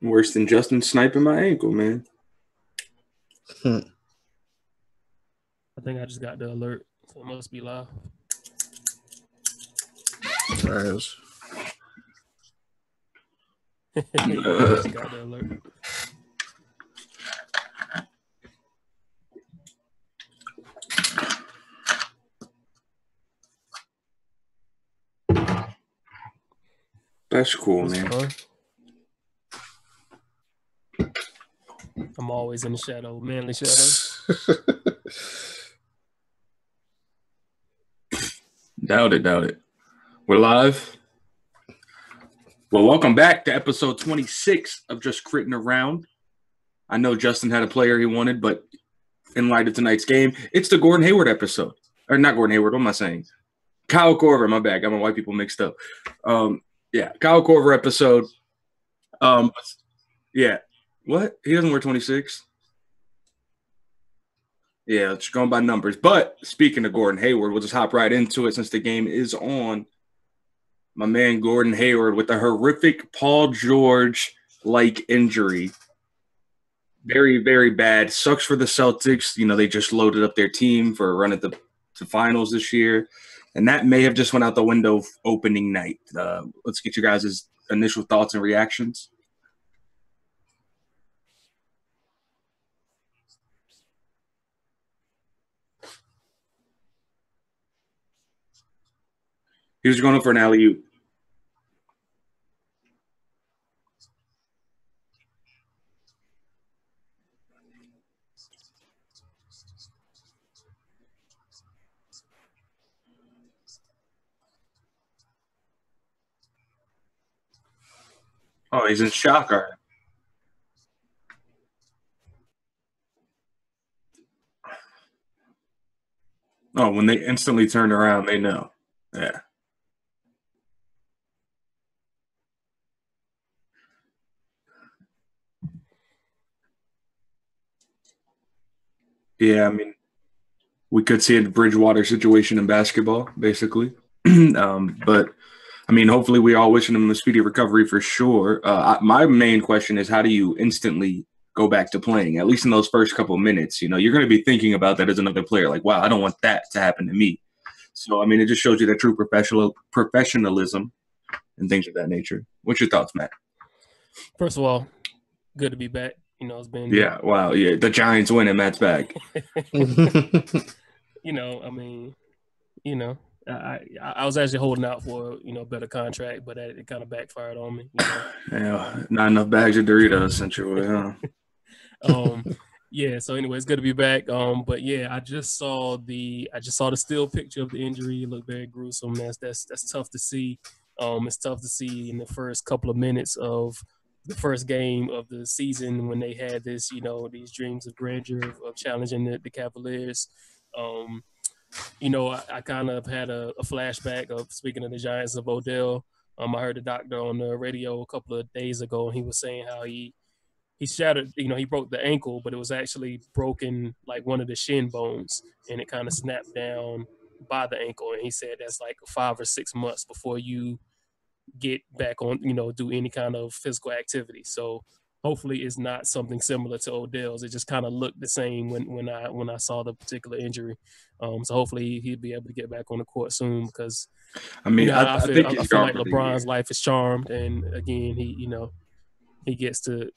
Worse than Justin sniping my ankle, man. I think I just got the alert, so it must be live. Trash. Just got the alert. That's cool, man. Fun. I'm always in the shadow, manly shadow. Doubt it. We're live. Well, welcome back to episode 26 of Just Critting Around. I know Justin had a player he wanted, but in light of tonight's game, it's the Gordon Hayward episode. Or not Gordon Hayward, what am I saying? Kyle Korver, my bad. Got my white people mixed up. Kyle Korver episode. Yeah. What? He doesn't wear 26? Yeah, it's going by numbers. But speaking of Gordon Hayward, we'll just hop right into it since the game is on. My man Gordon Hayward with a horrific Paul George-like injury. Very, very bad. Sucks for the Celtics. You know, they just loaded up their team for a run at the finals this year. And that may have just went out the window opening night. Let's get you guys' initial thoughts and reactions. He was going up for an alley-oop. Oh, he's in shock already. Oh, when they instantly turn around, they know. Yeah. Yeah, I mean, we could see a Bridgewater situation in basketball, basically. But, I mean, hopefully we all wishing him a speedy recovery for sure. My main question is, how do you instantly go back to playing, at least in those first couple of minutes? You know, you're going to be thinking about that as another player, like, wow, I don't want that to happen to me. So, I mean, it just shows you that true professionalism and things of that nature. What's your thoughts, Matt? First of all, good to be back. You know, it's been... Yeah, wow, yeah. The Giants win and Matt's back. You know, I mean, you know, I was actually holding out for, you know, a better contract, but it kind of backfired on me. You know? Yeah, not enough bags of Doritos sent your way, huh? Yeah, so anyway, it's good to be back. But yeah, I just saw the still picture of the injury. It looked very gruesome. That's tough to see. It's tough to see in the first couple of minutes of the first game of the season when they had this, you know, these dreams of grandeur of challenging the Cavaliers. You know, I kind of had a flashback of, speaking of the Giants, of Odell. I heard the doctor on the radio a couple of days ago, and he was saying how he shattered, you know, he broke the ankle, but it was actually broken like one of the shin bones, and it kind of snapped down by the ankle. And he said that's like 5 or 6 months before you get back on, you know, do any kind of physical activity. So hopefully it's not something similar to Odell's. It just kind of looked the same when I saw the particular injury. So hopefully he'll be able to get back on the court soon, because I mean, you know, I think I feel like LeBron's life is charmed, and again, he gets to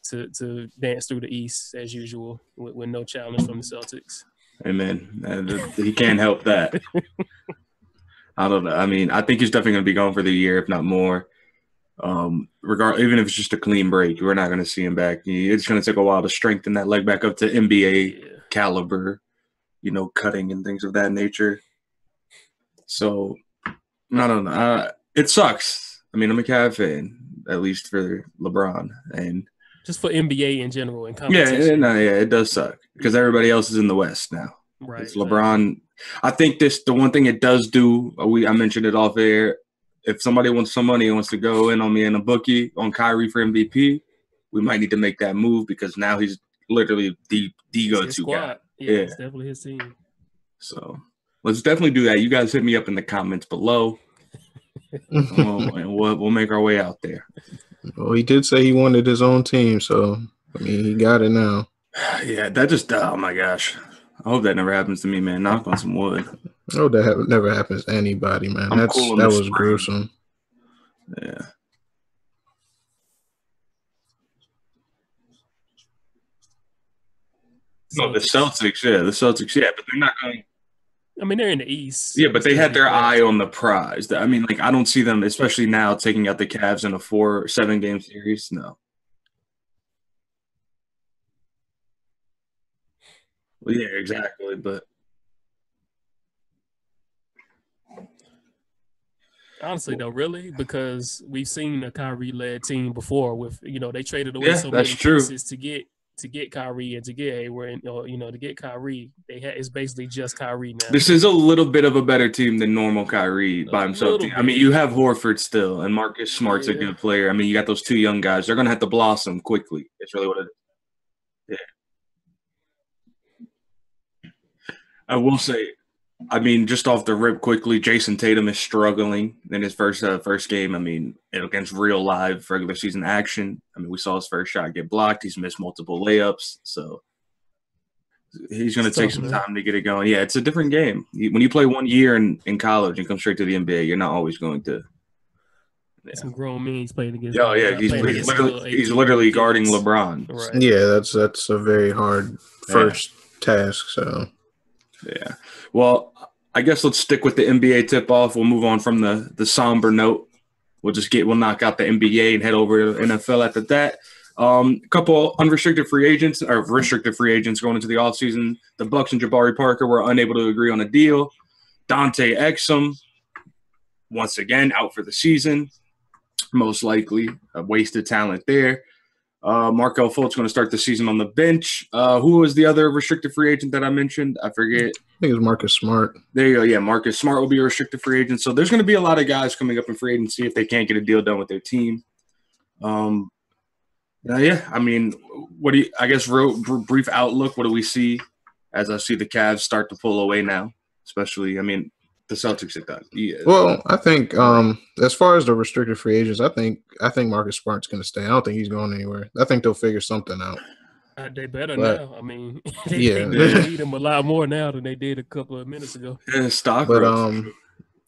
dance through the East as usual with no challenge from the Celtics. Amen. He can't help that. I don't know. I mean, I think he's definitely going to be gone for the year, if not more. Even if it's just a clean break, we're not going to see him back. It's going to take a while to strengthen that leg back up to NBA caliber, you know, cutting and things of that nature. So, I don't know. It sucks. I mean, I'm a Cavs fan, at least for LeBron, and just for NBA in general and competition. Yeah, it does suck because everybody else is in the West now. Right. It's LeBron. I think the one thing it does do, I mentioned it off air. If somebody wants some money and wants to go in on me and a bookie on Kyrie for MVP, we might need to make that move, because now he's literally the go-to guy. Yeah, it's definitely his team. So let's definitely do that. You guys hit me up in the comments below. We'll make our way out there. Well, he did say he wanted his own team, so I mean, he got it now. Yeah, that just oh my gosh. I hope that never happens to me, man. Knock on some wood. Oh, that never happens to anybody, man. I'm cool in that the was spring. gruesome. Yeah. No, the Celtics, but they're not going. I mean, they're in the East. Yeah, but they had their eye on the prize. I mean, like, I don't see them, especially now, taking out the Cavs in a 4-7 game series. No. Well, yeah, exactly. But honestly, though, really, because we've seen a Kyrie-led team before. With they traded away so many pieces to get Kyrie and to get Hayward, to get Kyrie. It's basically just Kyrie now. This is a little bit of a better team than normal Kyrie by himself. I mean, you have Horford still, and Marcus Smart's a good player. I mean, you got those two young guys. They're going to have to blossom quickly. It's really what it is. Yeah. I will say, I mean, just off the rip quickly, Jason Tatum is struggling in his first game. I mean, against real live regular season action. I mean, we saw his first shot get blocked. He's missed multiple layups. So he's going to take some time to get it going. Yeah, it's a different game. When you play 1 year in college and come straight to the NBA, you're not always going to. Yeah. Some grown men he's playing against. Oh, yeah. He's literally guarding LeBron. Right. Yeah, that's a very hard first task. So. Yeah. Well, I guess let's stick with the NBA tip-off. We'll move on from the somber note. We'll knock out the NBA and head over to NFL after that. A couple unrestricted free agents or restricted free agents going into the offseason. The Bucks and Jabari Parker were unable to agree on a deal. Dante Exum, once again, out for the season. Most likely a wasted talent there. Markel Fultz going to start the season on the bench. Who was the other restricted free agent that I mentioned? I forget. I think it was Marcus Smart. There you go. Yeah, Marcus Smart will be a restricted free agent. So there's going to be a lot of guys coming up in free agency if they can't get a deal done with their team. Yeah, I mean, I guess real brief outlook, what do we see as I see the Cavs start to pull away now? Especially, I mean, the Celtics are done. Yeah. Well, I think as far as the restricted free agents, I think Marcus Smart's going to stay. I don't think he's going anywhere. I think they'll figure something out. They better now. I mean, they need him a lot more now than they did a couple of minutes ago. Yeah,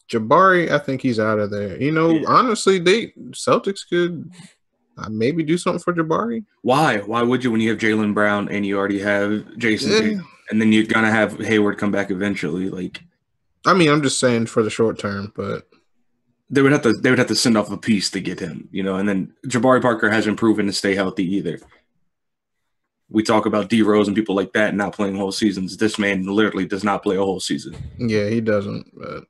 Jabari, I think he's out of there. Honestly, Celtics could maybe do something for Jabari. Why? Why would you when you have Jaylen Brown and you already have Jason and then you're gonna have Hayward come back eventually? Like, I mean, I'm just saying for the short term, but they would have to send off a piece to get him, and then Jabari Parker hasn't proven to stay healthy either. We talk about D Rose and people like that not playing whole seasons. This man literally does not play a whole season. Yeah, he doesn't. But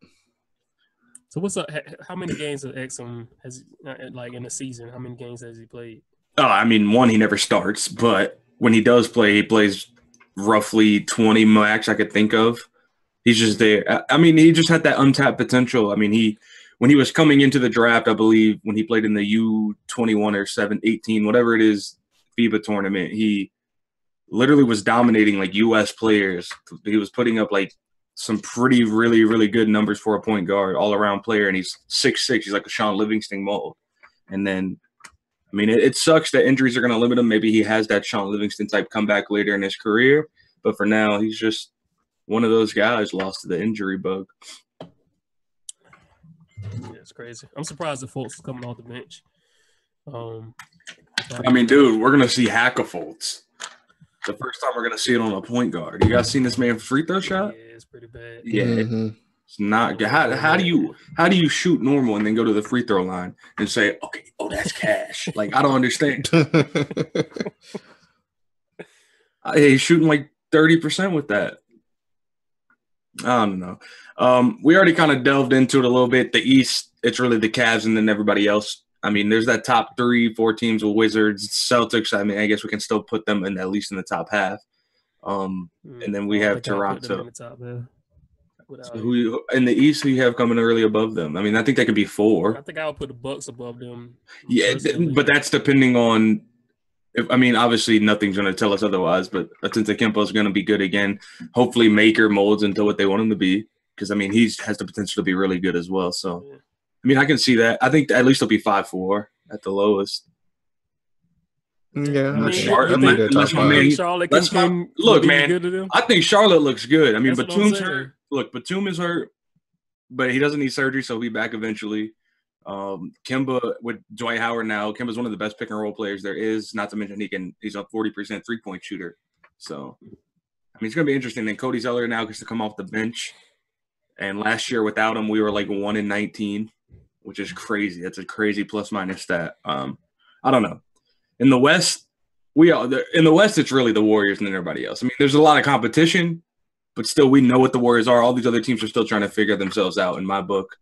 so what's up? How many games of Exum has in a season? How many games has he played? Oh, I mean, one, he never starts, but when he does play, he plays roughly 20 max I could think of. He's just there. I mean, he just had that untapped potential. I mean, when he was coming into the draft, I believe when he played in the U21 or 18, whatever it is, FIBA tournament, he literally was dominating like U.S. players. He was putting up like some pretty, really, really good numbers for a point guard, all-around player, and he's 6'6". He's like a Sean Livingston mold. And then, I mean, it sucks that injuries are going to limit him. Maybe he has that Sean Livingston type comeback later in his career, but for now, he's just one of those guys lost to the injury bug. Yeah, it's crazy. I'm surprised the Fultz is coming off the bench. I mean, dude, we're going to see Hack-a-Fultz. The first time we're going to see it on a point guard. You guys seen this man free throw shot? Yeah, it's pretty bad. Yeah, It's not good. How do you shoot normal and then go to the free throw line and say, okay, that's cash? Like, I don't understand. He's shooting like 30% with that. I don't know. We already kind of delved into it a little bit. The East, it's really the Cavs and then everybody else. I mean, there's that top 3-4 teams with Wizards, Celtics. I mean, I guess we can still put them in at least in the top half. And then we have Toronto. In the top, so who in the East who you have coming early above them? I mean, I think they could be 4. I think I would put the Bucks above them. Yeah, but that's depending on. Obviously nothing's going to tell us otherwise. But Antetokounmpo is going to be good again. Hopefully, Maker molds into what they want him to be because I mean he has the potential to be really good as well. So, I mean, I can see that. I think at least they'll be 5-4 at the lowest. Yeah, I mean, Unless my man, Charlotte can look, be man. good to them? I think Charlotte looks good. I mean, That's what I'm Batum's saying. hurt. Look, Batum is hurt, but he doesn't need surgery, so he'll be back eventually. Kemba with Dwight Howard now. Kemba's one of the best pick and roll players there is. Not to mention he's a 40% 3-point shooter. So, I mean, it's gonna be interesting. Then Cody Zeller now gets to come off the bench. And last year without him, we were like 1-19, which is crazy. That's a crazy plus minus stat. I don't know. In the West, it's really the Warriors and everybody else. I mean, there's a lot of competition, but still we know what the Warriors are. All these other teams are still trying to figure themselves out in my book.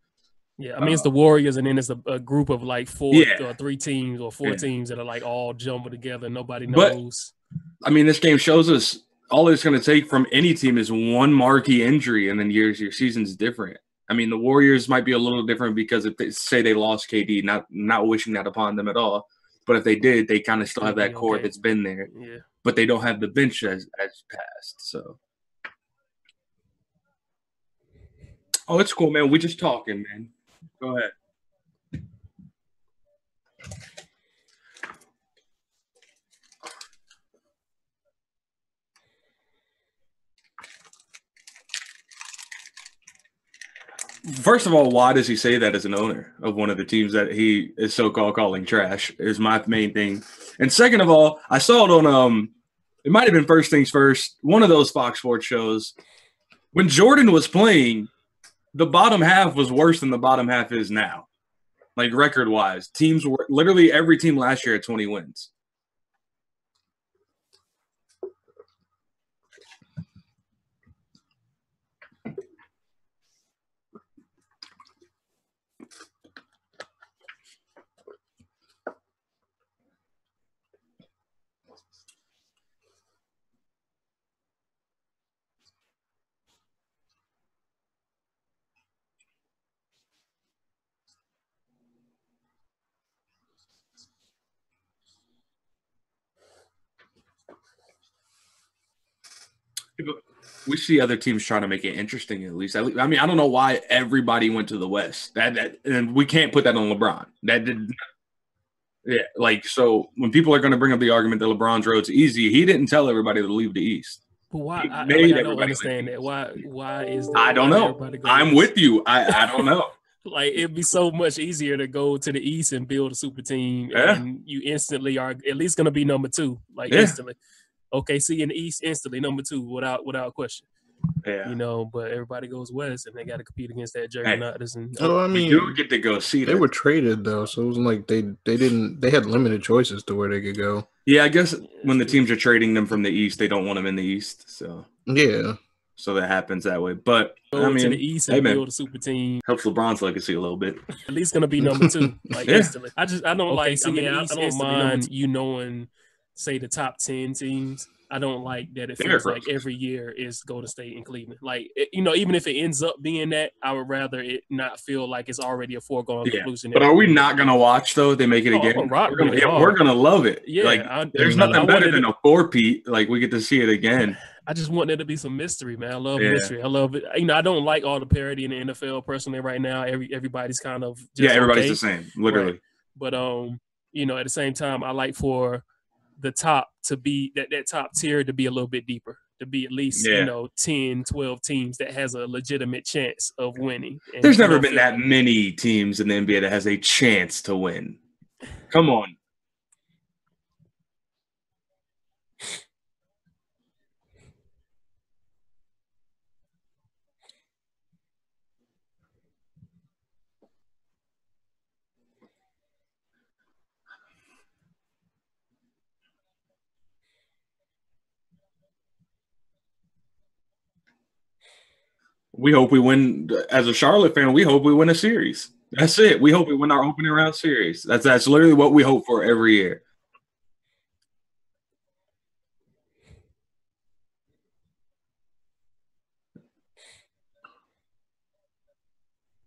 Yeah, I mean, it's the Warriors, and then it's a group of like four or three teams or four teams that are like all jumbled together. Nobody knows. But, I mean, this game shows us all it's going to take from any team is one marquee injury, and then your season's different. I mean, the Warriors might be a little different because if they say they lost KD, not wishing that upon them at all. But if they did, they kind of still have that core that's been there. Yeah. But they don't have the bench as passed. So. Oh, it's cool, man. We're just talking, man. Go ahead. First of all, why does he say that as an owner of one of the teams that he is so-called calling trash is my main thing. And second of all, I saw it on it might have been First Things First, one of those Fox Sports shows. When Jordan was playing, the bottom half was worse than the bottom half is now. Like record-wise. Teams were literally every team last year had 20 wins. We see other teams trying to make it interesting. At least, I mean, I don't know why everybody went to the West. And we can't put that on LeBron. Like so. When people are going to bring up the argument that LeBron's road's easy, he didn't tell everybody to leave the East. But why? I don't understand that. Why is that? I don't know. I'm with you. I don't know. Like it'd be so much easier to go to the East and build a super team, and you instantly are at least going to be number 2, instantly. OKC in the East instantly number 2 without question. Yeah, you know, but everybody goes West and they got to compete against that juggernauts. I mean, you do get to go see. They were traded though, so it wasn't like they had limited choices to where they could go. Yeah, I guess when the teams are trading them from the East, they don't want them in the East. So yeah, so that happens that way. But go to the East and build a super team helps LeBron's legacy a little bit. At least gonna be number 2, instantly. I don't I don't mind you knowing, say the top 10 teams. I don't like that it feels like every year is Golden State and Cleveland. Like, even if it ends up being that, I would rather it not feel like it's already a foregone conclusion. But are we not going to watch, though, if they make it again? We're going to love it. Yeah. There's nothing better than a 4-peat. Like, we get to see it again. I just want there to be some mystery, man. I love mystery. I love it. I don't like all the parody in the NFL personally right now. Everybody's kind of just everybody's the same, literally. Right. But, at the same time, I like for the top to be that top tier to be a little bit deeper, to be at least 10, 12 teams that has a legitimate chance of winning. And there's never been that many teams in the NBA that has a chance to win. Come on. We hope we win. As a Charlotte fan, we hope we win a series. That's it. We hope we win our opening round series. That's literally what we hope for every year.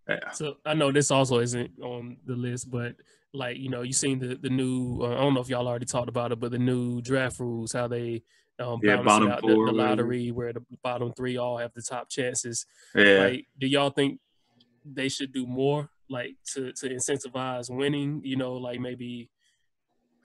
Yeah. So I know this also isn't on the list, but you seen the new. I don't know if y'all already talked about it, but the new draft rules, how they bottom out four, the lottery where the bottom 3 all have the top chances. Yeah. Like, do y'all think they should do more like to incentivize winning? You know, like maybe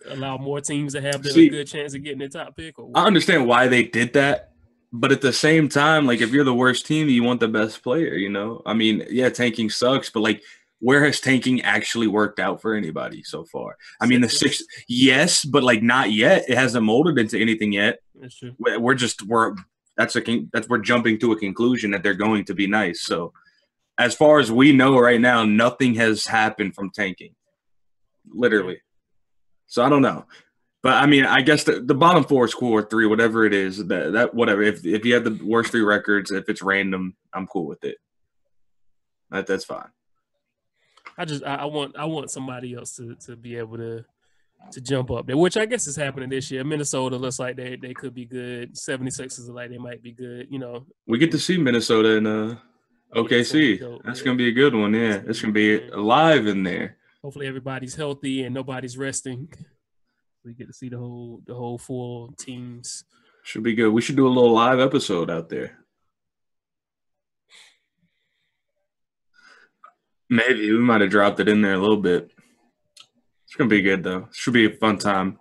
allow more teams to have a good chance of getting the top pick? Or I understand why they did that, but at the same time, like if you're the worst team, you want the best player, you know? I mean, yeah, tanking sucks, but like where has tanking actually worked out for anybody so far? I mean, yes, but like not yet. It hasn't molded into anything yet. That's true. We're jumping to a conclusion that they're going to be nice. So as far as we know right now, nothing has happened from tanking. Literally. So I don't know. But I mean, I guess the bottom four is cool, or three, whatever it is. That whatever. If you have the worst three records, if it's random, I'm cool with it. That's fine. I want somebody else to be able to jump up there, which I guess is happening this year. Minnesota looks like they could be good. 76ers are like they might be good. You know, we get to see Minnesota in OKC. That's gonna be a good one. Yeah, it's gonna be alive in there. Hopefully everybody's healthy and nobody's resting. We get to see the whole full teams. Should be good. We should do a little live episode out there. Maybe we might have dropped it in there a little bit. It's gonna be good though. Should be a fun time.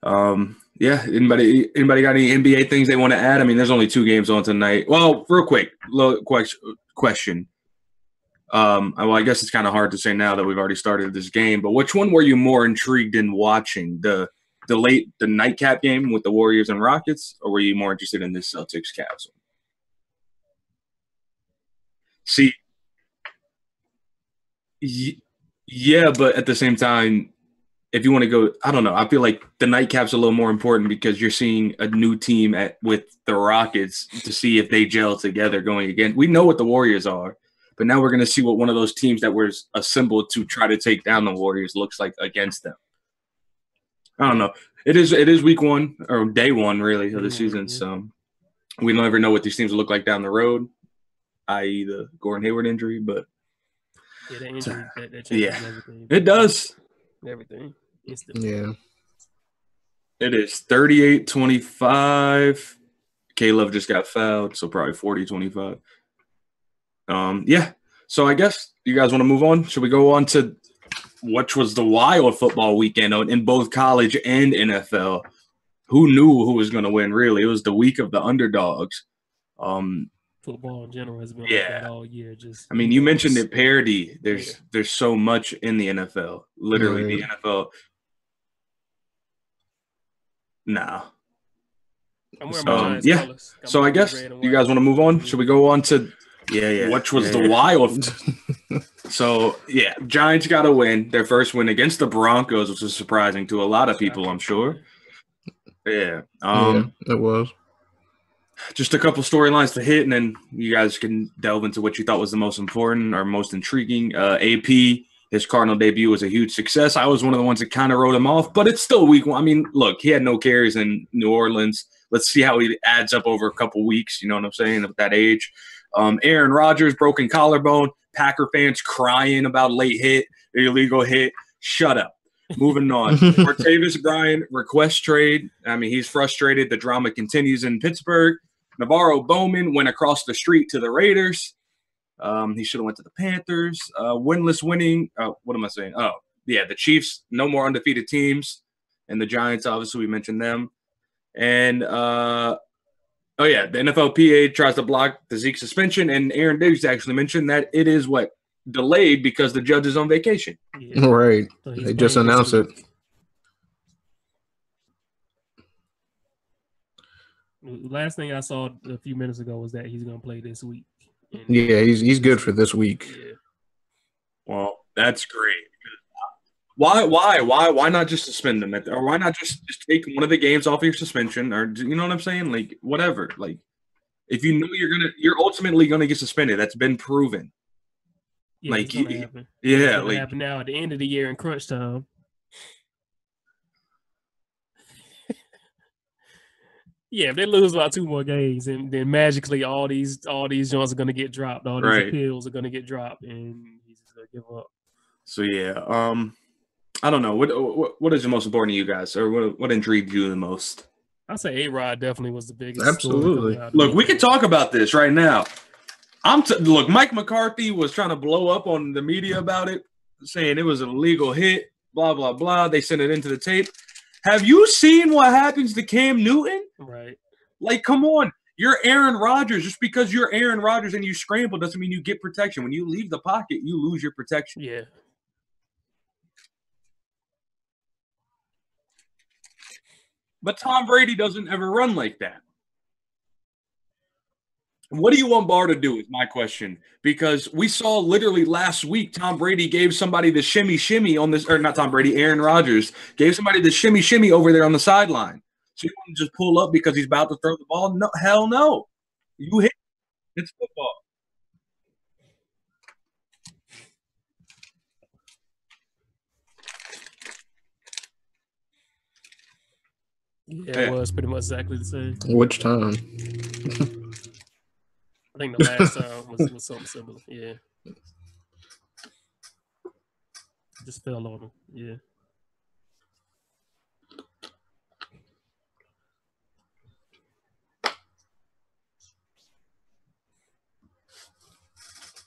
Yeah. Anybody got any NBA things they want to add? I mean, there's only 2 games on tonight. Well, real quick, question. Well, I guess it's kind of hard to say now that we've already started this game, but which one were you more intrigued in watching? The nightcap game with the Warriors and Rockets, or were you more interested in this Celtics Cavs one? See, yeah, but at the same time, if you want to go, I don't know. I feel like the nightcap's a little more important because you're seeing a new team with the Rockets to see if they gel together going again. We know what the Warriors are. But now we're going to see what one of those teams that was assembled to try to take down the Warriors looks like against them. I don't know. It is week 1 or day 1 really of the season, so we don't ever know what these teams will look like down the road, i.e. the Gordon Hayward injury. But yeah, that injury that changes everything. It does everything. Yeah, it is 38-25. K-Love just got fouled, so probably 40-25. Yeah. So I guess you guys want to move on. Should we go on to which was the wild football weekend in both college and NFL? Who knew who was going to win? Really, it was the week of the underdogs. Football in general has been like that all year. I mean, you mentioned it, parody. There's so much in the NFL. Literally, the NFL. Nah. I'm wearing my yeah. colors. So I guess you guys want to move on. Should we go on to? Yeah. Which was the wild. So, yeah, Giants got a win. Their first win against the Broncos, which was surprising to a lot of people, I'm sure. Yeah. It was. Just a couple storylines to hit, and then you guys can delve into what you thought was the most important or most intriguing. AP, his Cardinal debut was a huge success. I was one of the ones that kind of wrote him off, but it's still week 1. I mean, look, he had no carries in New Orleans. Let's see how he adds up over a couple weeks, you know what I'm saying, at that age. Aaron Rodgers, broken collarbone. Packer fans crying about late hit, illegal hit. Shut up. Moving on. Martavis Bryant, request trade. I mean, he's frustrated. The drama continues in Pittsburgh. Navarro Bowman went across the street to the Raiders. He should have went to the Panthers. Winless winning. What am I saying? Oh, yeah, the Chiefs, no more undefeated teams. And the Giants, obviously, we mentioned them. And oh, yeah, the NFLPA tries to block the Zeke suspension, and Aaron Diggs actually mentioned that it is delayed because the judge is on vacation. Yeah. Right. So they just announced it. Last thing I saw a few minutes ago was that he's going to play this week. Yeah, he's good for this week. Yeah. Well, that's great. Why not just suspend them? Or why not just take one of the games off your suspension? Or you know what I'm saying? Like whatever. Like if you know you're ultimately gonna get suspended, that's been proven. Yeah, like it's gonna happen. Yeah, it's happen now at the end of the year in crunch time. Yeah, if they lose about 2 more games, and then magically all these joints are gonna get dropped, all these appeals are gonna get dropped, and he's just gonna give up. So yeah, I don't know. What is the most important to you guys, or what intrigued you the most? I'd say A-Rod definitely was the biggest. Absolutely. Look, we can talk about this right now. Look, Mike McCarthy was trying to blow up on the media about it, saying it was an illegal hit, blah, blah, blah. They sent it into the tape. Have you seen what happens to Cam Newton? Right. Like, come on. You're Aaron Rodgers. Just because you're Aaron Rodgers and you scramble doesn't mean you get protection. When you leave the pocket, you lose your protection. Yeah. But Tom Brady doesn't ever run like that. What do you want Barr to do is my question. Because we saw literally last week, Tom Brady gave somebody the shimmy on this, or not Tom Brady, Aaron Rodgers gave somebody the shimmy over there on the sideline. So you want to just pull up because he's about to throw the ball? No, hell no. You hit. It's football. Yeah, it was pretty much exactly the same. Which time? I think the last time was something similar. Yeah. Just fell on him. Yeah.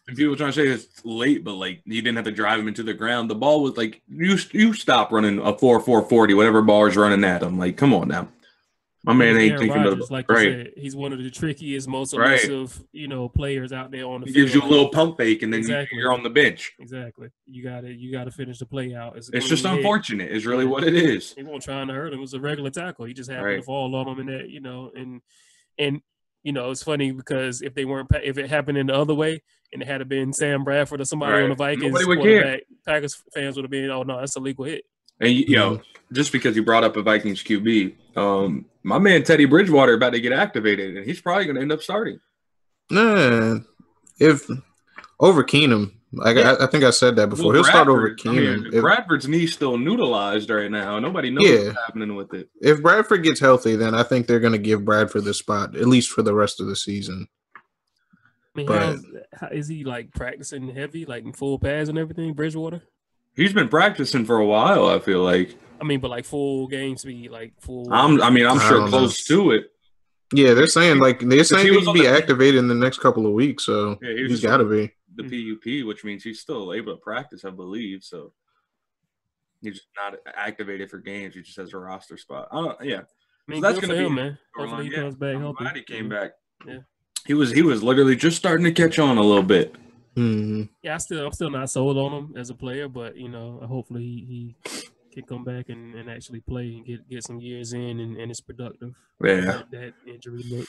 And people trying to say it's late, but like you didn't have to drive him into the ground. The ball was like you stop running a 4.40, whatever Barr's running at him. Like, come on now. My man ain't thinking Rodgers, about like right. you said, he's one of the trickiest, most elusive, players out there on the field. He gives you a little pump fake, and then exactly. you're on the bench. Exactly. You got to finish the play out. It's just unfortunate. It's really what it is. He wasn't trying to hurt him. It was a regular tackle. He just happened to fall on him in that, and it's funny because if it happened in the other way and it had been Sam Bradford or somebody on the Vikings quarterback, Packers fans would have been, oh no, that's a legal hit. And just because you brought up a Vikings QB, my man Teddy Bridgewater about to get activated, and he's probably going to end up starting. Nah, if over Keenum, I think I said that before. He'll start over Keenum. Bradford's knee's still noodleized right now. Nobody knows what's happening with it. If Bradford gets healthy, then I think they're going to give Bradford the spot, at least for the rest of the season. I mean, how is he like practicing heavy, like in full pads and everything, Bridgewater? He's been practicing for a while, I feel like. I mean, but like full game speed, like full. I'm sure close to it. Yeah, they're saying he'll be activated in the next couple of weeks, so he's got to be. The PUP, which means he's still able to practice, I believe. So he's just not activated for games. He just has a roster spot. I mean, that's going to be him, man. Hopefully he comes back healthy. Glad he came back. Yeah, he was literally just starting to catch on a little bit. Mm-hmm. Yeah, I'm still not sold on him as a player, but hopefully he can come back and actually play and get some years in and it's productive. Yeah, that injury look.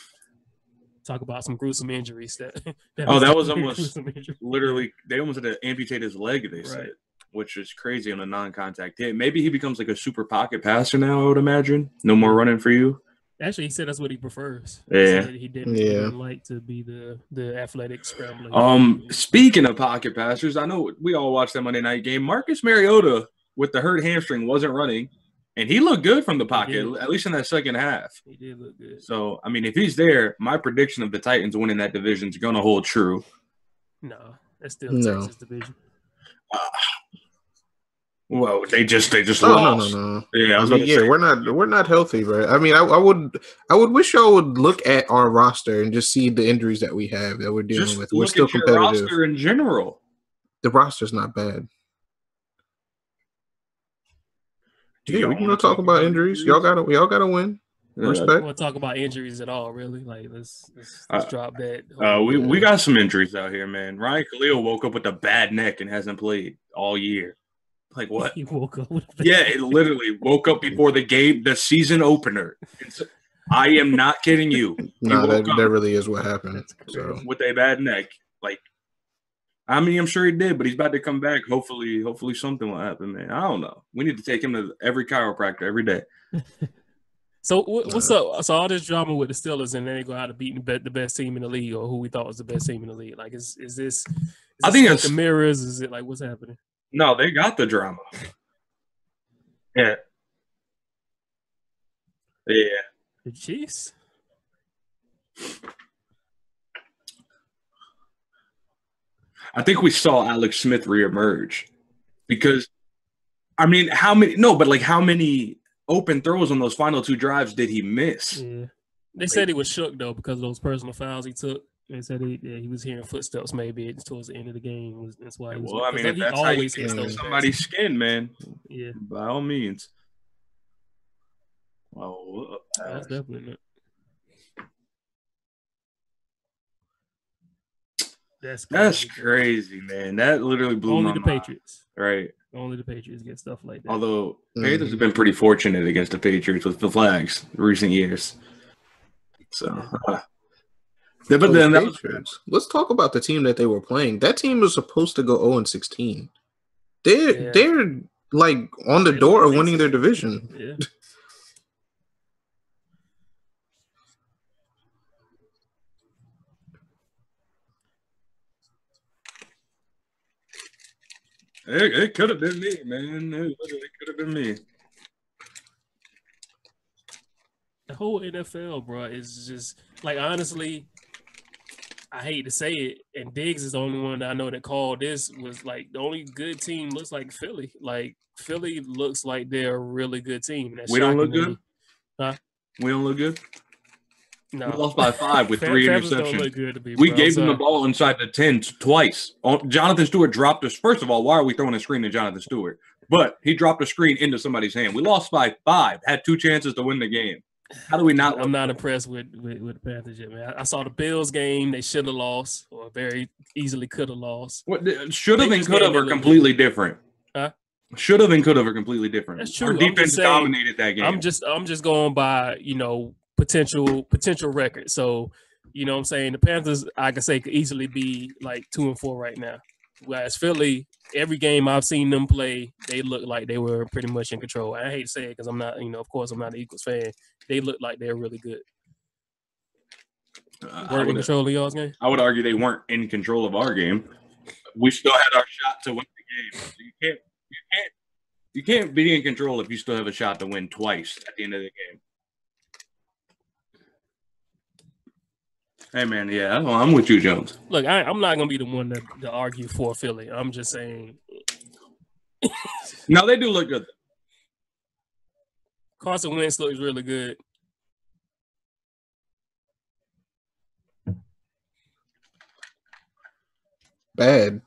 Talk about some gruesome injuries. That was almost literally. They almost had to amputate his leg. They said, which is crazy on a non-contact hit. Maybe he becomes like a super pocket passer now. I would imagine. No more running for you. Actually, he said that's what he prefers. Yeah, he didn't like to be the athletic scrambler. Speaking of pocket passers, I know we all watched that Monday night game. Marcus Mariota with the hurt hamstring wasn't running. And he looked good from the pocket, at least in that second half. He did look good. So, I mean, if he's there, my prediction of the Titans winning that division is going to hold true. No, that's still Texas division. Well, they just lost. No. Yeah, we're not healthy, right? I mean, I would wish y'all would look at our roster and just see the injuries that we have that we're dealing with. We're still competitive. Your roster in general. The roster's not bad. Yeah, we can go talk about injuries. Y'all gotta win. Respect. We want to talk about injuries at all, really? Like let's drop that. We got some injuries out here, man. Ryan Khalil woke up with a bad neck and hasn't played all year. Like what? He woke up with it literally woke up before the game, the season opener. I am not kidding you. No, that really is what happened. So with a bad neck, like. I mean, I'm sure he did, but he's about to come back. Hopefully something will happen, man. I don't know. We need to take him to every chiropractor every day. So what's up? So all this drama with the Steelers, and then they go out to beat the best team in the league, or who we thought was the best team in the league. Like, is this? I think it's the mirrors. Is it like what's happening? No, they got the drama. Yeah. The Chiefs. I think we saw Alex Smith reemerge because, I mean, how many open throws on those final two drives did he miss? Yeah. They said he was shook, though, because of those personal fouls he took. They said he was hearing footsteps maybe towards the end of the game. That's why. Well, I mean, if that's how you get somebody's skin, man, yeah, by all means. Oh, that's definitely not. That's crazy, man. That literally blew my mind. Only the Patriots, right? Only the Patriots get stuff like that. Although Panthers have been pretty fortunate against the Patriots with the flags in recent years. So, but then Patriots. Let's talk about the team that they were playing. That team was supposed to go 0-16. They're like on the door of winning their division. Yeah. It could have been me, man. It literally could have been me. The whole NFL, bro, is just like, honestly, I hate to say it, and Diggs is the only one that I know that called this, was like the only good team looks like Philly. Like Philly looks like they're a really good team. We don't look good? Huh? We don't look good? No. We lost by 5 with 3 interceptions. Don't look good to me, we gave them the ball inside the 10 twice. Jonathan Stewart dropped us. First of all, why are we throwing a screen to Jonathan Stewart? But he dropped a screen into somebody's hand. We lost by 5, had 2 chances to win the game. How do we not? I'm not impressed with the Panthers yet, man. I saw the Bills game. They should have lost, or very easily could have lost. What should have and could have are completely different. Huh? Should have and could have are completely different. That's true. Our defense dominated that game. I'm just going by, potential record. So, you know what I'm saying? The Panthers, I can say, could easily be like 2-4 right now. Whereas Philly, every game I've seen them play, they look like they were pretty much in control. I hate to say it because I'm not, of course, I'm not an Eagles fan. They look like they're really good. Weren't in control of y'all's game? I would argue they weren't in control of our game. We still had our shot to win the game. So you can't be in control if you still have a shot to win twice at the end of the game. Hey, man, yeah, I'm with you, Jones. Look, I'm not going to be the one to argue for Philly. I'm just saying. No, they do look good. Carson Wentz looks really good. Bad.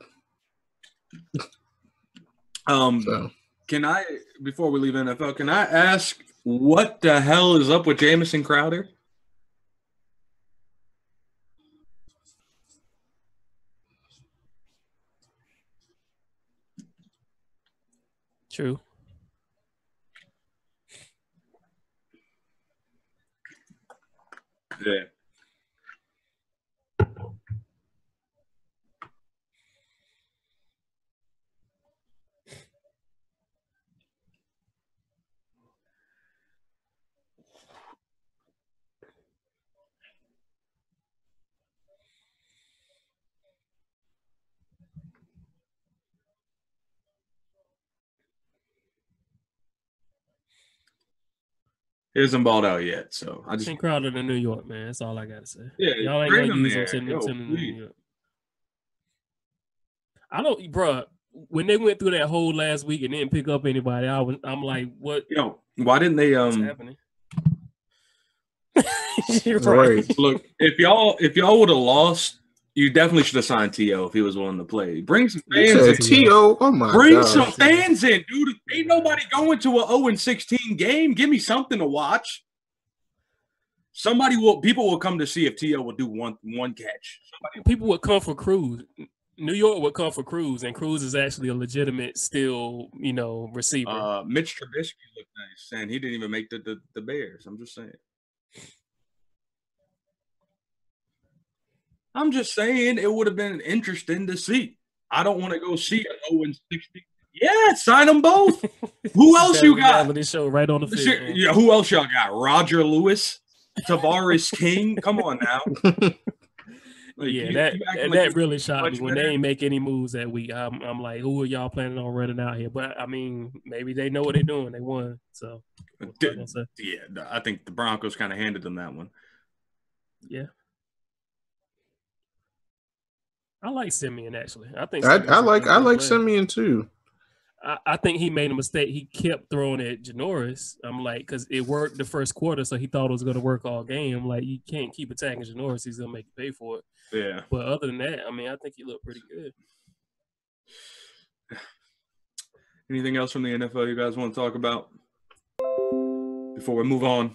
Can I, before we leave NFL, can I ask what the hell is up with Jamison Crowder? True. Yeah. He hasn't balled out yet, so I just think Crowder in New York, man. That's all I gotta say. Yeah, y'all ain't gonna use him sitting in New York. I don't, bro. When they went through that hole last week and didn't pick up anybody, I'm like, what? Why didn't they? What's happening? Right. Look, if y'all would have lost, you definitely should have signed T.O. if he was willing to play. Bring some fans in. T.O. Oh my God. Bring some fans in, dude. Ain't nobody going to a 0-16 game. Give me something to watch. People will come to see if T.O. will do one catch. People would come for Cruz. New York would come for Cruz, and Cruz is actually a legitimate still, receiver. Mitch Trubisky looked nice, and he didn't even make the Bears. I'm just saying. It would have been interesting to see. I don't want to go see an 0-16. Yeah, sign them both. Who else you got? This show right on the field. Yeah, who else y'all got? Roger Lewis, Tavares King. Come on now. That really shocked me when they ain't make any moves that week. I'm like, who are y'all planning on running out here? But I mean, maybe they know what they're doing. They won, so I think the Broncos kind of handed them that one. Yeah. I like Simeon actually. I think I like Simeon too. I think he made a mistake. He kept throwing at Janoris. I'm like, because it worked the first quarter, so he thought it was going to work all game. I'm like, you can't keep attacking Janoris. He's going to make you pay for it. Yeah. But other than that, I mean, I think he looked pretty good. Anything else from the NFL you guys want to talk about before we move on?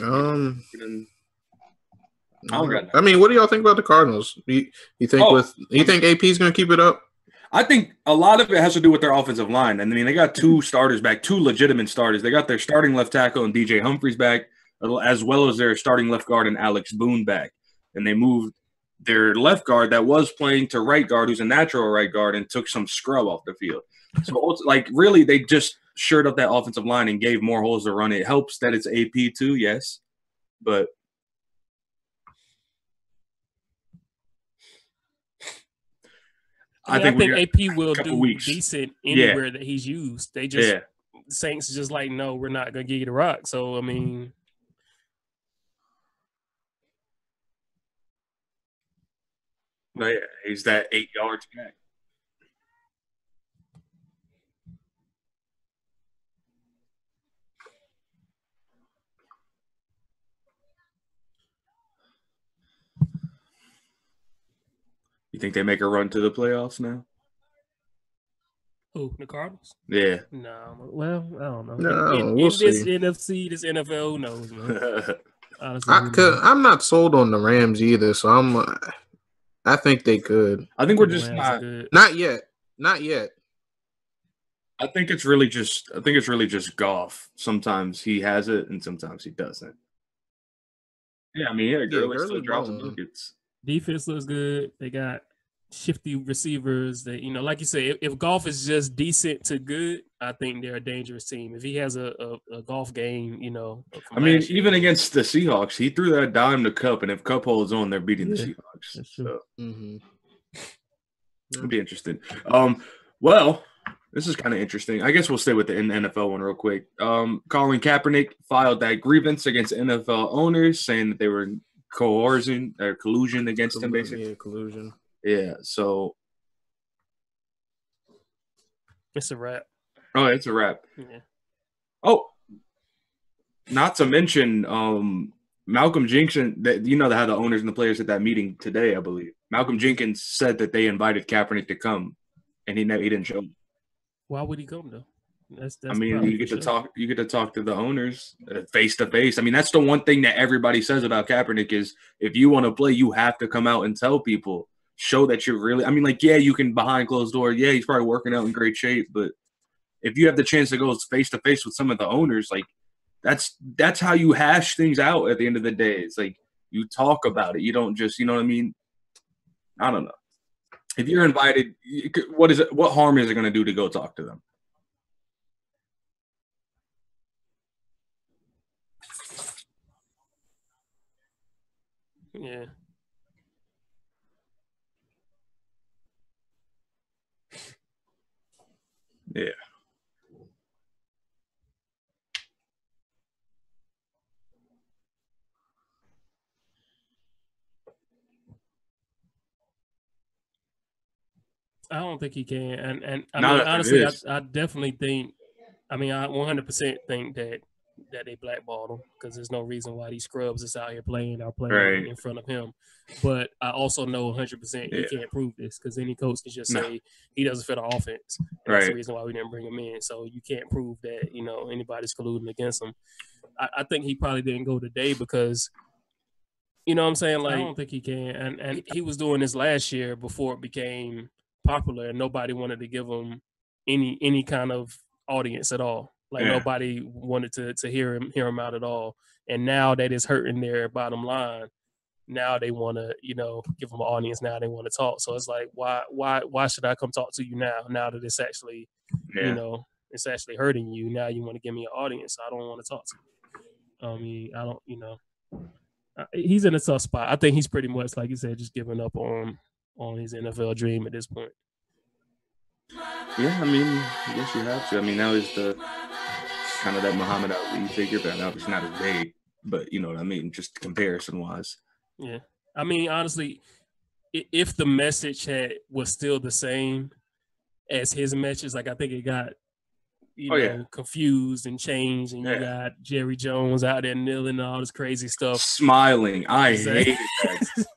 I I mean, what do y'all think about the Cardinals? You think you think AP is going to keep it up? I think a lot of it has to do with their offensive line. I mean, they got two starters back, two legitimate starters. They got their starting left tackle and DJ Humphries back, as well as their starting left guard and Alex Boone back. And they moved their left guard that was playing to right guard, who's a natural right guard, and took some scrub off the field. So, like, really, they just shored up that offensive line and gave more holes to run. It helps that it's AP too, yes, but I think AP will do decent anywhere that he's used. They just Saints just like, no, we're not gonna give you the rock. So I mean, he's that 8 yards back. You think they make a run to the playoffs now? Who, the Cardinals? Yeah. No. Well, I don't know. No, in this NFC, this NFL, who knows, man? Honestly, I'm not sold on the Rams either, so I think they could. I think we're just not yet. Not yet. I think it's really just Goff. Sometimes he has it, and sometimes he doesn't. Yeah, I mean, Gurley still drops the buckets. Defense looks good. They got shifty receivers that, like you say, if Goff is just decent to good, I think they're a dangerous team. If he has a golf game, I mean, even against the Seahawks, he threw that dime to Kupp, and if Kupp holds on, they're beating the Seahawks. That's true. So it'll be interesting. Well, this is kind of interesting. I guess we'll stay with the NFL one real quick. Colin Kaepernick filed that grievance against NFL owners, saying that they were collusion against him, basically. Yeah, collusion. Yeah, so it's a wrap. Oh, it's a wrap. Yeah. Oh, not to mention Malcolm Jenkins. That how the owners and the players at that meeting today, I believe. Malcolm Jenkins said that they invited Kaepernick to come, and he didn't show. Why would he come though? That's I mean, you get to talk. You get to talk to the owners face to face. I mean, that's the one thing that everybody says about Kaepernick is if you want to play, you have to come out and tell people, show that you're really. I mean, like, yeah, you can behind closed doors. Yeah, he's probably working out in great shape, but if you have the chance to go face to face with some of the owners, like that's how you hash things out. At the end of the day, it's like you talk about it. You don't just, you know what I mean? I don't know. If you're invited, what is it? What harm is it going to do to go talk to them? Yeah. Yeah. I don't think he can. And I mean, honestly, I definitely think, I 100% think that they blackballed him because there's no reason why these scrubs that's out here playing in front of him. But I also know 100% he can't prove this because any coach can just say he doesn't fit our offense. That's the reason why we didn't bring him in. So you can't prove that, anybody's colluding against him. I think he probably didn't go today because, you know what I'm saying? Like, I don't think he can. And he was doing this last year before it became popular and nobody wanted to give him any kind of audience at all. Like nobody wanted to hear him out at all. And now that it's hurting their bottom line, now they want to, give them an audience. Now they want to talk. So it's like, why should I come talk to you now that it's actually, it's actually hurting you. Now you want to give me an audience. I don't want to talk to you. I mean, I don't, he's in a tough spot. I think he's pretty much, like you said, just giving up on his NFL dream at this point. Yeah, I mean, I guess you have to. I mean, now is the kind of that Muhammad Ali figure, but obviously not as big, but you know what I mean, just comparison-wise. Yeah. I mean, honestly, if the message was still the same, as his matches. Like I think it got confused and changed, and you got Jerry Jones out there kneeling and all this crazy stuff, smiling. I hated that.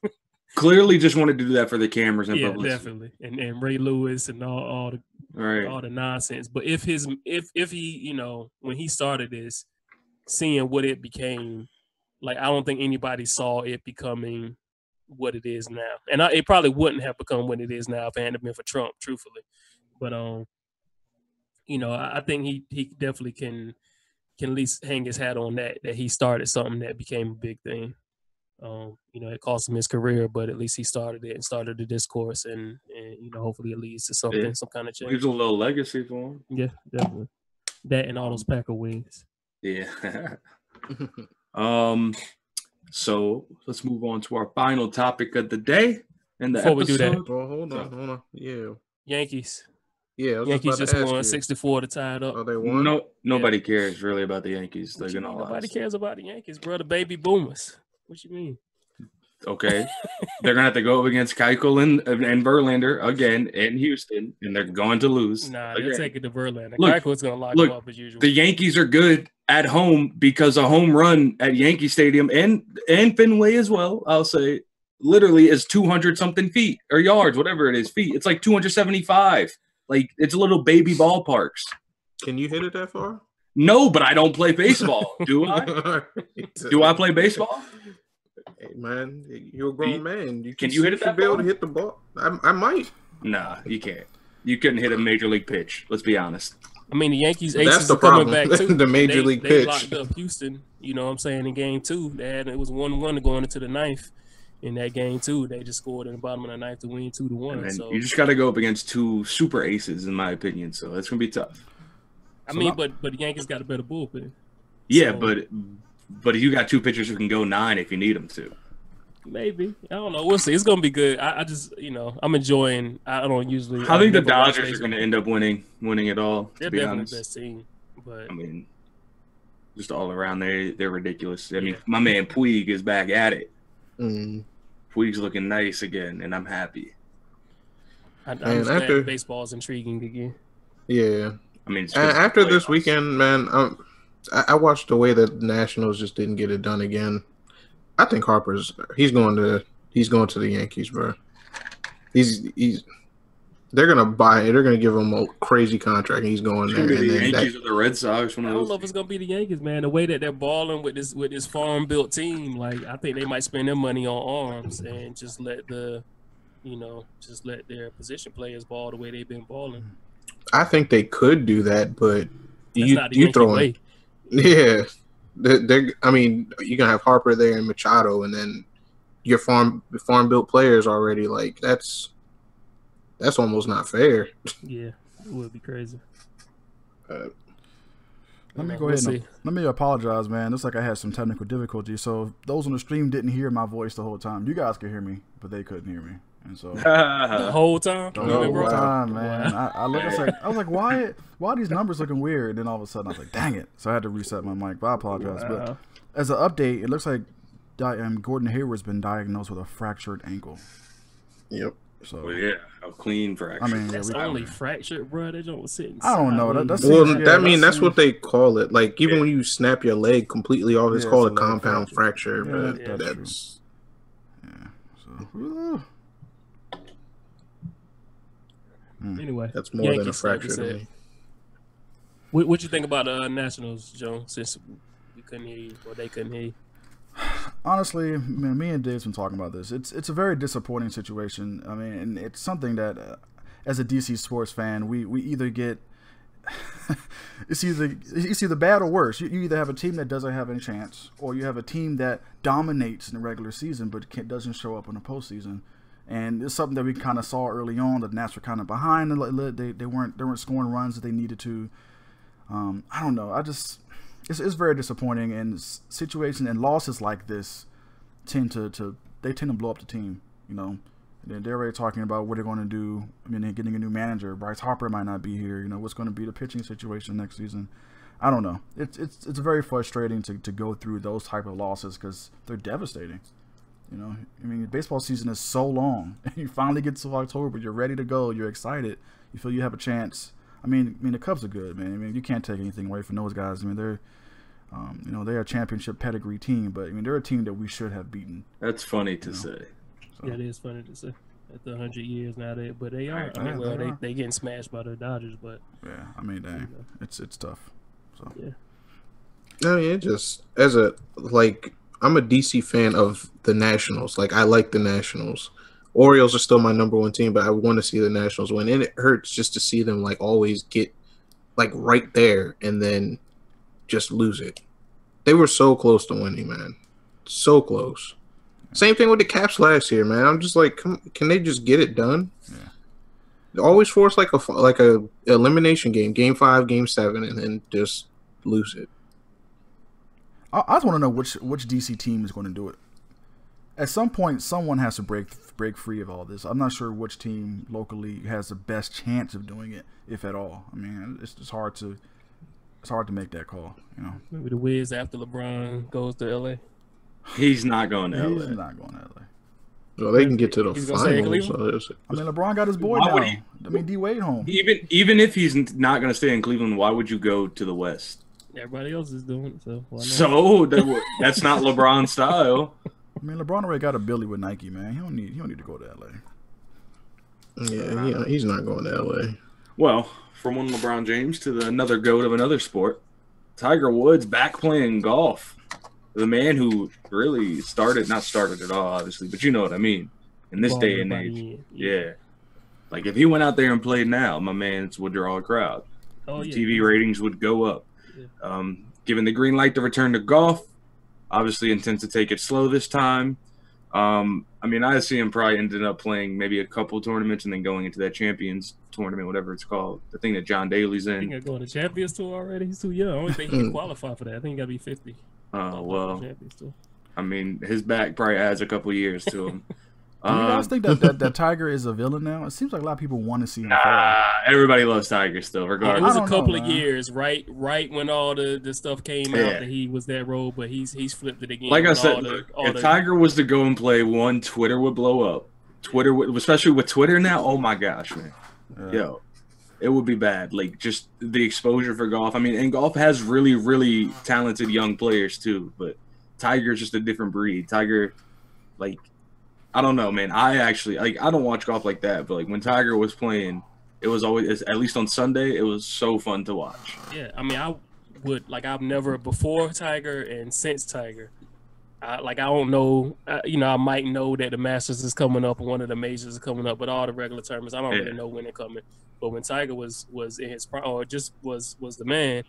Clearly, just wanted to do that for the cameras and publicity. Definitely, and Ray Lewis and all the nonsense. But if he, when he started this, seeing what it became, like I don't think anybody saw it becoming what it is now, and it probably wouldn't have become what it is now if it hadn't been for Trump, truthfully. But I think he definitely can at least hang his hat on that he started something that became a big thing. It cost him his career, but at least he started it and started the discourse, and hopefully it leads to something, some kind of change. Leaves a little legacy for him. Yeah, definitely. That and all those Packer wings. Yeah. So let's move on to our final topic of the day. And before we do that, hold on. Yeah. Yankees. Yeah, Yankees just won 64 to tie it up. Oh, they won? Nobody cares really about the Yankees. Nobody cares about the Yankees, bro. The baby boomers. What you mean? Okay. They're going to have to go up against Keuchel and Verlander again in Houston, and they're going to lose. Nah, they'll take it to Verlander. Keuchel's going to lock them up as usual. The Yankees are good at home because a home run at Yankee Stadium and Fenway as well, I'll say, literally is 200-something feet or yards, whatever it is, feet. It's like 275. Like, it's little baby ballparks. Can you hit it that far? No, but I don't play baseball. Do I? Do I play baseball? Hey, man, you're a grown man. Can you hit it that be able to hit the ball? I might. Nah, you can't. You couldn't hit a major league pitch. Let's be honest. I mean, the Yankees aces are coming back too. The major league pitch. They locked up Houston. You know what I'm saying? In game 2, it was 1-1 going into the ninth. In that game 2, they just scored in the bottom of the ninth to win 2-1. So you just got to go up against 2 super aces, in my opinion. So that's gonna be tough. But the Yankees got a better bullpen. Yeah, but you got 2 pitchers who can go 9 if you need them to. Maybe. I don't know. We'll see. It's gonna be good. I just I'm enjoying. I don't usually. I think the Dodgers are gonna end up winning it all. They're definitely the best team. But I mean, just all around they're ridiculous. I mean, my man Puig is back at it. Puig's looking nice again, and I'm happy. I'm glad baseball's intriguing again. Yeah. I mean, after this weekend, man, I watched the way that the Nationals just didn't get it done again. I think Harper's he's going to the Yankees, bro. They're gonna give him a crazy contract, and he's going there. The Yankees or the Red Sox. I don't know if it's gonna be the Yankees, man. The way that they're balling with this farm built team, like I think they might spend their money on arms and just let their position players ball the way they've been balling. I think they could do that, but you throw in, I mean, you're gonna have Harper there and Machado, and then your farm built players already. Like that's almost not fair. Yeah, it would be crazy. Let me go ahead and let me apologize, man. Looks like I had some technical difficulties. So those on the stream didn't hear my voice the whole time. You guys could hear me, but they couldn't hear me. And so the whole time, man. I was like, why are these numbers looking weird? And then all of a sudden, I was like, dang it! So I had to reset my mic. But I apologize. Wow. But as an update, it looks like Gordon Hayward's been diagnosed with a fractured ankle. Yep. So a clean fracture. I mean, that's only fractured, bro. They don't sit. I don't know. That's what they call it. Like even when you snap your leg completely off, it's called a compound fracture. But that's So. Anyway, that's more than a fracture to me. What you think about the Nationals, Joe? Since we couldn't hear you, or they couldn't hear you. Honestly, man, me and Dave's been talking about this. It's a very disappointing situation. I mean, and it's something that, as a DC sports fan, we either get it's either bad or worse. You either have a team that doesn't have any chance, or you have a team that dominates in the regular season but doesn't show up in the postseason. And it's something that we kind of saw early on. The Nats were kind of behind. They weren't scoring runs that they needed to. I don't know. It's very disappointing. And situations and losses like this tend to blow up the team. You know, and they're already talking about what they're going to do. I mean, they're getting a new manager. Bryce Harper might not be here. You know, what's going to be the pitching situation next season? I don't know. It's very frustrating to go through those type of losses because they're devastating. You know, I mean, baseball season is so long. You finally get to October, you're ready to go, you're excited, you feel you have a chance. I mean, the Cubs are good, man. I mean, you can't take anything away from those guys. I mean, they're, you know, they're a championship pedigree team, but I mean, they're a team that we should have beaten. That's funny to say. So. Yeah, it is funny to say. After 100 years now, but they are. I mean, well, they getting smashed by the Dodgers, but yeah, I mean, dang, it's tough. So yeah. I mean, it just I'm a DC fan of the Nationals. Like, I like the Nationals. Orioles are still my number one team, but I want to see the Nationals win. And it hurts just to see them like always get like right there and then just lose it. They were so close to winning, man. So close. Same thing with the Caps last year, man. I'm just like, can they just get it done? Yeah. They always force like a elimination game, game 5, game 7, and then just lose it. I just want to know which DC team is going to do it. At some point, someone has to break free of all this. I'm not sure which team locally has the best chance of doing it, if at all. I mean, it's hard to make that call. You know, maybe the Wiz after LeBron goes to LA. He's not going to LA. He's not going to LA. Well, they can get to the He's finals. I mean, LeBron got his boy now. I mean, D Wade home. Even if he's not going to stay in Cleveland, why would you go to the West? Everybody else is doing it, so why not? So that's not LeBron's style. I mean, LeBron already got a Billy with Nike, man. He don't need to go to LA. Yeah, he's not going to LA. Well, from one LeBron James to another GOAT of another sport, Tiger Woods back playing golf. The man who really not started at all, obviously, but you know what I mean. In this day and age, yeah. Like if he went out there and played now, my man's would draw a crowd. Oh, yeah. TV ratings would go up. Yeah. Given the green light to return to golf, obviously intends to take it slow this time. I mean, I see him probably ended up playing maybe a couple tournaments and then going into that Champions tournament, whatever it's called, the thing that John Daly's in. I think I'm going to Champions Tour already. He's too young. I don't think he can qualify for that. I think he got to be 50. Oh, well, I mean, his back probably adds a couple years to him. Do you guys think that Tiger is a villain now? It seems like a lot of people want to see him fall. Everybody loves Tiger still, regardless. It was a couple of years, right when all the stuff came out that he was that role, but he's flipped it again. Like I said, if Tiger was to go and play one, Twitter would blow up. Especially with Twitter now, oh my gosh, man. Yeah. Yo, it would be bad. Like, just the exposure for golf. I mean, and golf has really, really talented young players too, but Tiger's just a different breed. Tiger, like, I don't know, man. I don't watch golf like that, but like when Tiger was playing, it was always, at least on Sunday, it was so fun to watch. Yeah, I mean, I've never before Tiger and since Tiger, I don't know, I might know that the Masters is coming up and one of the majors is coming up, but all the regular tournaments, I don't really know when they're coming. But when Tiger was in his prime, or just was the man,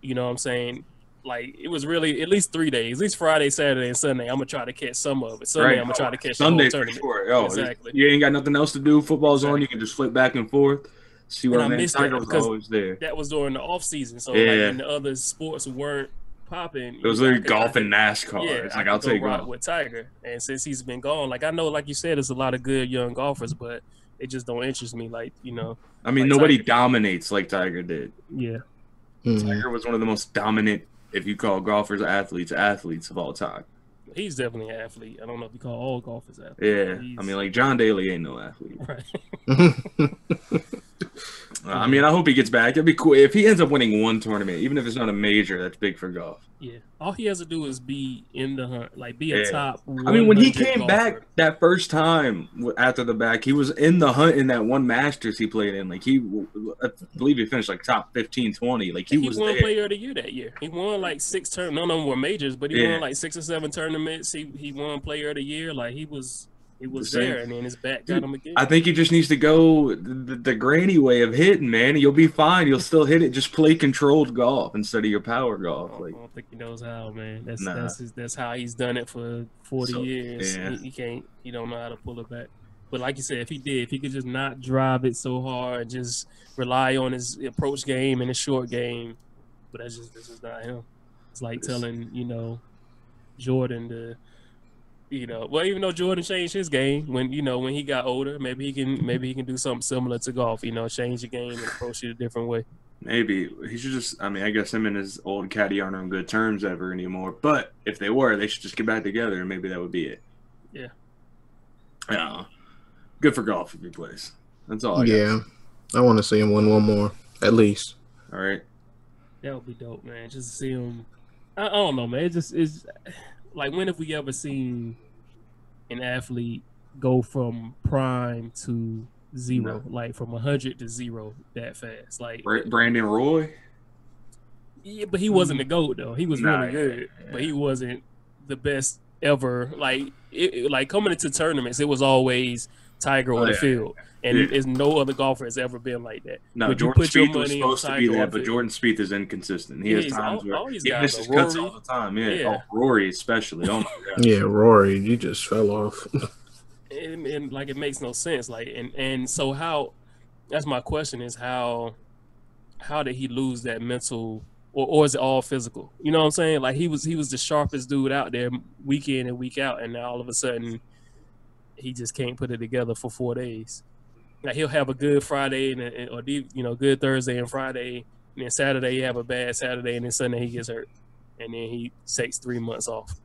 you know what I'm saying? Like, it was really at least 3 days, at least Friday, Saturday, and Sunday. I'm going to try to catch some of it. Sunday, I'm going to try to catch Sunday the whole tournament. For sure. Exactly. You ain't got nothing else to do. Football's on. You can just flip back and forth. See what I mean? Tiger was always there. That was during the off season. So, like, when the other sports weren't popping. It was literally golf and NASCAR. Yeah, it's like, I'll take golf with Tiger. And since he's been gone, like, I know, like you said, there's a lot of good young golfers, but they just don't interest me. Like, I mean, like nobody Tiger dominates like Tiger did. Yeah. Tiger was one of the most dominant, if you call golfers athletes of all time. He's definitely an athlete. I don't know if you call all golfers athletes. Yeah. I mean, like, John Daly ain't no athlete. Right. I mean, I hope he gets back. It'd be cool if he ends up winning one tournament, even if it's not a major. That's big for golf. Yeah, all he has to do is be in the hunt, like be a top. I mean, when he came back that first time after the back, he was in the hunt in that one Masters he played in. Like, I believe he finished like top 15, 20. Like, he was won there. Player of the Year that year. He won like 6 tournaments. None of them were majors, but he won like 6 or 7 tournaments. He won Player of the Year. Like, he was there, and then his back got him again. I think he just needs to go the granny way of hitting, man. You'll be fine. You'll still hit it. Just play controlled golf instead of your power golf. I don't think he knows how, man. That's how he's done it for 40 years. Yeah. He don't know how to pull it back. But like you said, if he could just not drive it so hard, just rely on his approach game and his short game. But this is not him. It's like telling, Jordan to, well, even though Jordan changed his game when he got older, maybe he can do something similar to golf, change the game and approach it a different way. Maybe he should just, I guess him and his old caddy aren't on good terms ever anymore, but if they were, they should just get back together and maybe that would be it. Yeah. Yeah. Good for golf if he plays. That's all I got. Yeah, I want to see him win one more at least. All right. That would be dope, man. Just to see him. I don't know, man. It's like, when have we ever seen an athlete go from prime to zero, like from 100 to 0 that fast? Like Brandon Roy. Yeah, but he wasn't the GOAT though. He was really good, but he wasn't the best ever. Like like coming into tournaments, it was always Tiger on the field, and there's no other golfer has ever been like that. No, Would Jordan you put your Spieth was money on supposed to be Tiger that, but Jordan Spieth is inconsistent. He has times where he guys, misses cuts Rory. all the time. Yeah. Yeah. Oh, Rory especially. Oh my God. Yeah, Rory, you just fell off. And like, it makes no sense. Like, and so how? That's my question: is how did he lose that mental? Or is it all physical? You know what I'm saying? Like, he was the sharpest dude out there week in and week out, and now all of a sudden he just can't put it together for 4 days. Like, he'll have a good Friday or good Thursday and Friday, and then Saturday he have a bad Saturday, and then Sunday he gets hurt, and then he takes 3 months off.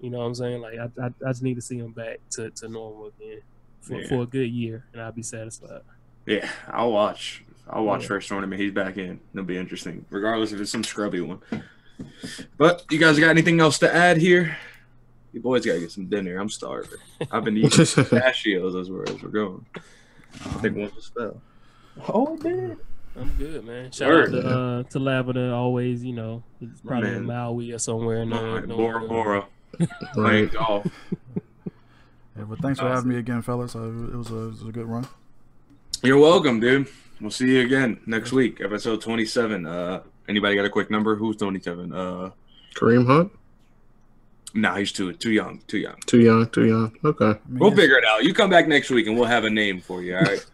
You know what I'm saying? Like, I just need to see him back to normal again for a good year, and I'll be satisfied. Yeah, I'll watch first tournament. He's back in. It'll be interesting, regardless if it's some scrubby one. But you guys got anything else to add here? You boys got to get some dinner. I'm starving. I've been eating pistachios as we're going. I think one just fell. Oh, it did. I'm good, man. Shout out to Lavender. Always, he's probably in Maui or somewhere in Bora Bora. Right. Playing golf. Yeah, but thanks for having me again, fellas. It was a good run. You're welcome, dude. We'll see you again next week, episode 27. Anybody got a quick number? Who's 27? Kareem Hunt? Nah, he's too young. Too young. Okay. We'll figure it out. You come back next week and we'll have a name for you, all right?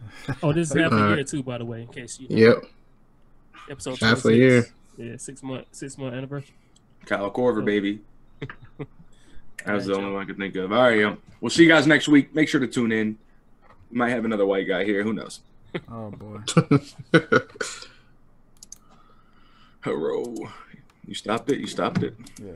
Oh, this is half a year too, by the way, in case you know. Yep. Episode 26. Half a year. Yeah, 6 month anniversary. Kyle Korver, baby. That was the only one I could think of. All right, we'll see you guys next week. Make sure to tune in. We might have another white guy here. Who knows? Oh, boy. Hello. You stopped it? Yeah.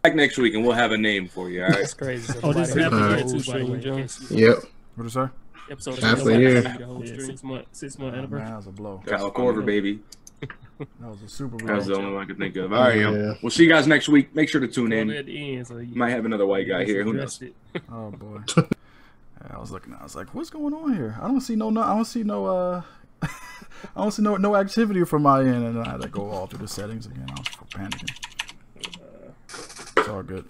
Back next week and we'll have a name for you, all right? That's crazy. Oh, this is half a year too, by the way. Yep. What is that? Episode half a year. 6 month anniversary. Man, that was a blow. Kyle Korver, baby. That was a super blow. That was the only one I could think of. All right, we'll see you guys next week. Make sure to tune in. You might have another white guy here. Who knows? Oh, boy. I was looking. I was like, "What's going on here? I don't see no activity from my end." And I had to go all through the settings again. I was panicking. It's all good.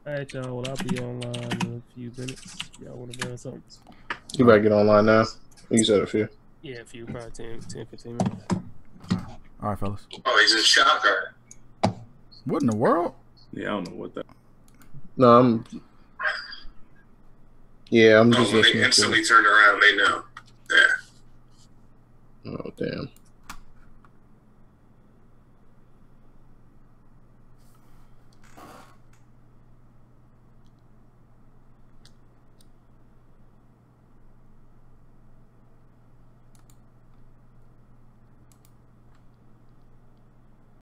All right, y'all. Well, I'll be online in a few minutes. Y'all want to run something? You better get online now. You said a few. Yeah, a few. Probably 10, 15 minutes. All right, fellas. Oh, he's a shocker. What in the world? Yeah, I don't know what that. No, I'm just when listening. they instantly turned around, they know. Yeah. Oh, damn.